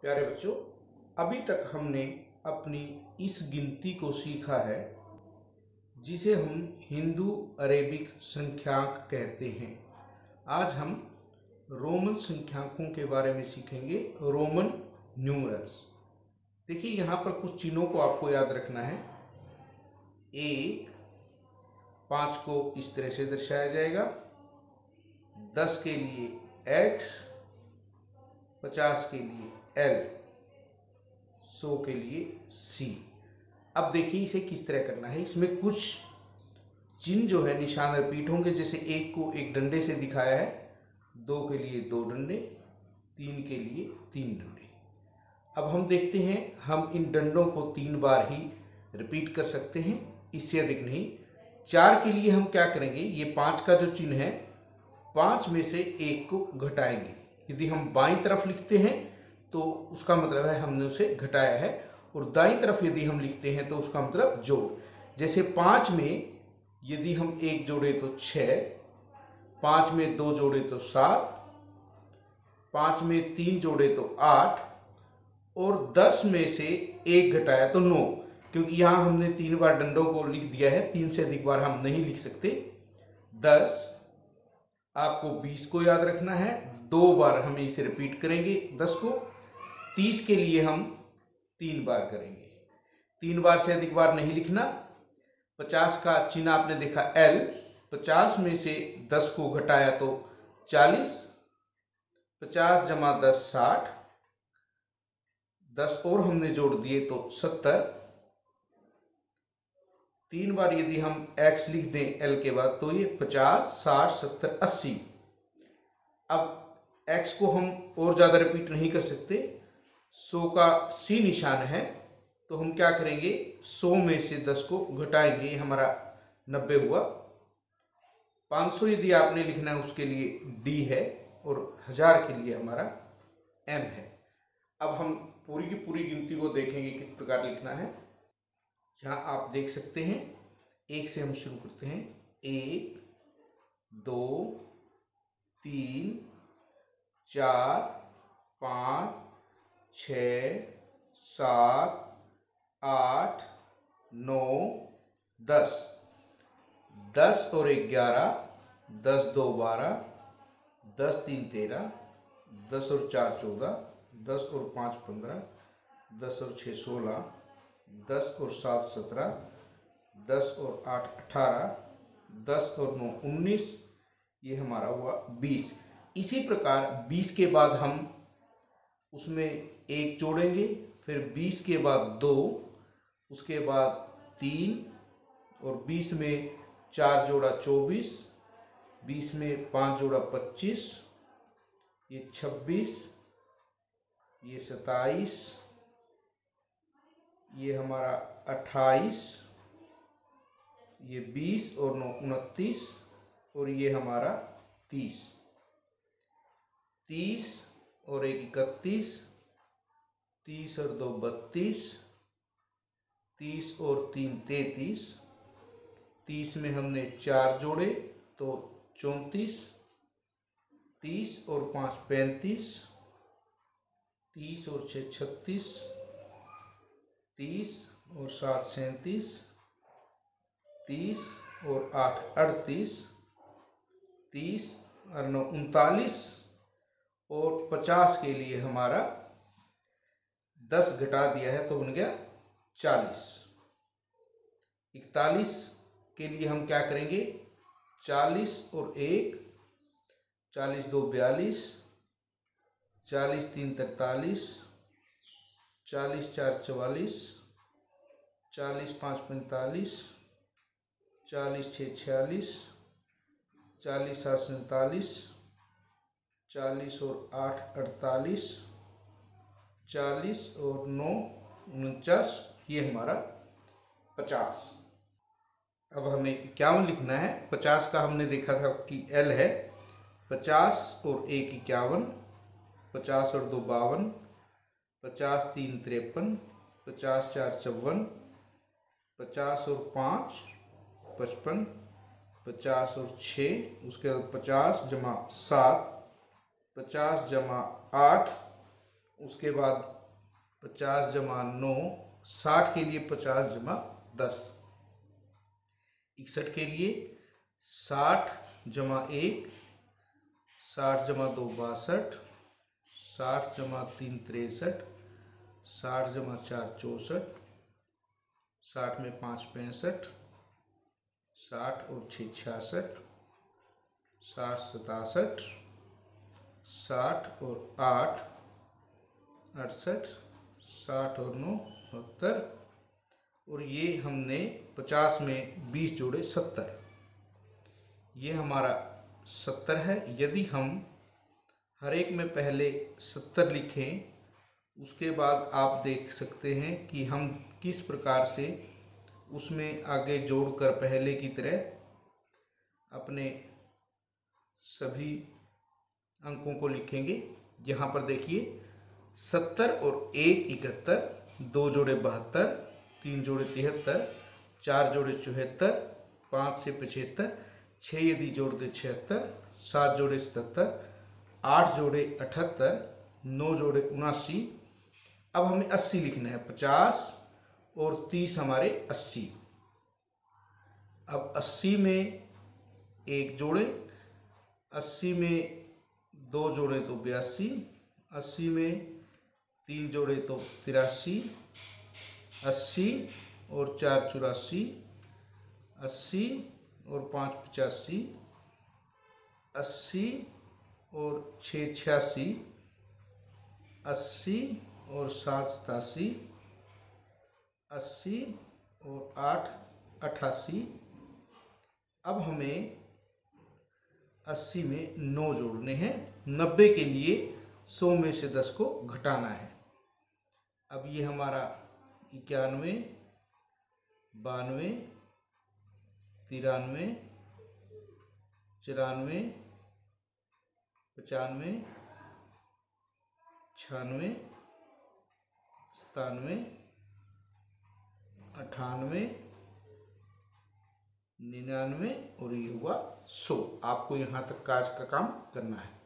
प्यारे बच्चों, अभी तक हमने अपनी इस गिनती को सीखा है जिसे हम हिंदू अरेबिक संख्यांक कहते हैं। आज हम रोमन संख्यांकों के बारे में सीखेंगे, रोमन न्यूमरल्स। देखिए, यहाँ पर कुछ चिन्हों को आपको याद रखना है। 1, 5 को इस तरह से दर्शाया जाएगा, 10 के लिए x, 50 के लिए L, 100 के लिए C। अब देखिए इसे किस तरह करना है। इसमें कुछ चिन्ह जो है निशान रिपीट होंगे। जैसे 1 को एक डंडे से दिखाया है, 2 के लिए 2 डंडे, 3 के लिए 3 डंडे। अब हम देखते हैं, हम इन डंडों को 3 बार ही रिपीट कर सकते हैं, इससे अधिक नहीं। 4 के लिए हम क्या करेंगे, ये 5 का जो चिन्ह है, 5 में से 1 को घटाएंगे। यदि हम बाईं तरफ लिखते हैं तो उसका मतलब है हमने उसे घटाया है, और दाईं तरफ यदि हम लिखते हैं तो उसका मतलब जोड़। जैसे 5 में यदि हम 1 जोड़े तो 6, 5 में 2 जोड़े तो 7, 5 में 3 जोड़े तो 8, और 10 में से 1 घटाया तो 9। क्योंकि यहाँ हमने 3 बार डंडों को लिख दिया है, 3 से अधिक बार हम नहीं लिख सकते। 10, आपको 20 को याद रखना है, 2 बार हम इसे रिपीट करेंगे 10 को। 30 के लिए हम 3 बार करेंगे, 3 बार से अधिक बार नहीं लिखना। 50 का चिन्ह आपने देखा L, 50 में से 10 को घटाया तो 40, 50 जमा 10 60, 10 और हमने जोड़ दिए तो 70। 3 बार यदि हम x लिख दें L के बाद तो ये 50, 60, 70, 80। अब x को हम और ज़्यादा रिपीट नहीं कर सकते। 100 का C निशान है, तो हम क्या करेंगे, 100 में से 10 को घटाएंगे, हमारा 90 हुआ। 500 यदि आपने लिखना है उसके लिए D है, और 1000 के लिए हमारा M है। अब हम पूरी की पूरी गिनती को देखेंगे किस प्रकार लिखना है। यहाँ आप देख सकते हैं, 1 से हम शुरू करते हैं। 1, 2, 3, 4, 5, 6, 7, 8, 9, 10। 10 और 1 11, 10 2 12, 10 3 13, 10 और 4 14, 10 और 5 15, 10 और 6 16, 10 और 7 17, 10 और 8 18, 10 और 9 19, ये हमारा हुआ 20। इसी प्रकार 20 के बाद हम उसमें 1 जोड़ेंगे, फिर 20 के बाद 2, उसके बाद 3, और 20 में 4 जोड़ा 24, 20 में 5 जोड़ा 25, ये 26, ये 27, ये हमारा 28, ये 20 और 9 29, और ये हमारा 30। 30 और 1 31, 30 और 2 32, 30 और 3 33, 30 में हमने 4 जोड़े तो 34, 30 और 5 35, 30 और 6 36, 30 और 7 37, 30 और 8 38, 30 और 9 39, और 50 के लिए हमारा 10 घटा दिया है तो बन गया 40। 41 के लिए हम क्या करेंगे, 40 और 1, 40 2 42, 40 3 43, 40 4 44, 40 5 45, 40 6 46, 40 7 47, 40 और 8 48, 40 और 9 49, ये हमारा 50। अब हमें 51 लिखना है। 50 का हमने देखा था कि L है, 50 और 1 51, 50 और 2 52, 50 3 53, 50 4 54, 50 और 5 55, 50 और 6, उसके बाद 50 जमा 7, 50 जमा 8, उसके बाद 50 जमा 9, 60 के लिए 50 जमा 10, 61 के लिए 60 जमा 1, 60 जमा 2 62, 60 जमा 3 63, 60 जमा 4 64, 60 में 5 65, 60 और 6 66, 60 67, 60 और 8 68, 60 और 9 70, और ये हमने 50 में 20 जोड़े 70, ये हमारा 70 है। यदि हम हर एक में पहले 70 लिखें, उसके बाद आप देख सकते हैं कि हम किस प्रकार से उसमें आगे जोड़कर पहले की तरह अपने सभी अंकों को लिखेंगे। यहाँ पर देखिए 70 और 1 71, 2 जोड़े 72, 3 जोड़े 73, 4 जोड़े 74, 5 से 75, 6 यदि जोड़ दे 76, 7 जोड़े 77, 8 जोड़े 78, 9 जोड़े 79। अब हमें 80 लिखना है, 50 और 30 हमारे 80। अब 80 में 1 जोड़े, 80 में 2 जोड़े तो 82, 80 में 3 जोड़े तो 83, 80 और 4 84, 80 और 5 85, 80 और 6 86, 80 और 7 87, 80 और 8 88। अब हमें 80 में 9 जोड़ने हैं। 90 के लिए 100 में से 10 को घटाना है। अब ये हमारा 91, 92, 93, 94, 95, 96, 97, 98, 99 और ये हुआ 100। आपको यहाँ तक काज का काम करना है।